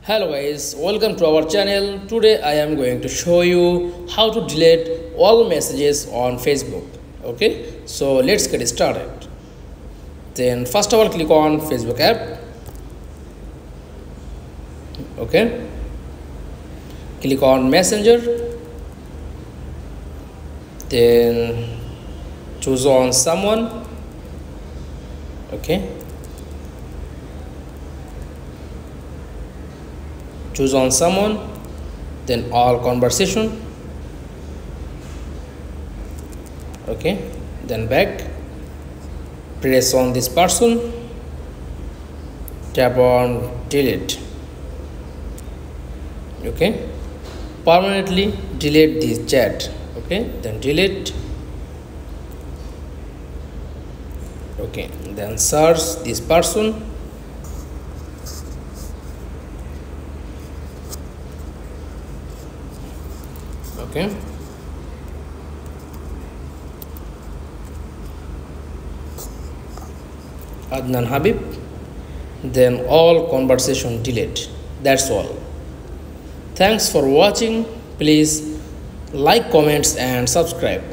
Hello guys, welcome to our channel. Today I am going to show you how to delete all messages on Facebook. Okay, so let's get started. Then first of all, click on Facebook app. Okay, click on Messenger. Then choose on someone. Okay, choose on someone, then all conversation. Okay, then back, press on this person, tap on delete. Okay, permanently delete this chat. Okay, then delete. Okay, then search this person. Okay, Adnan Habib, then all conversation delete. That's all. Thanks for watching. Please like, comments and subscribe.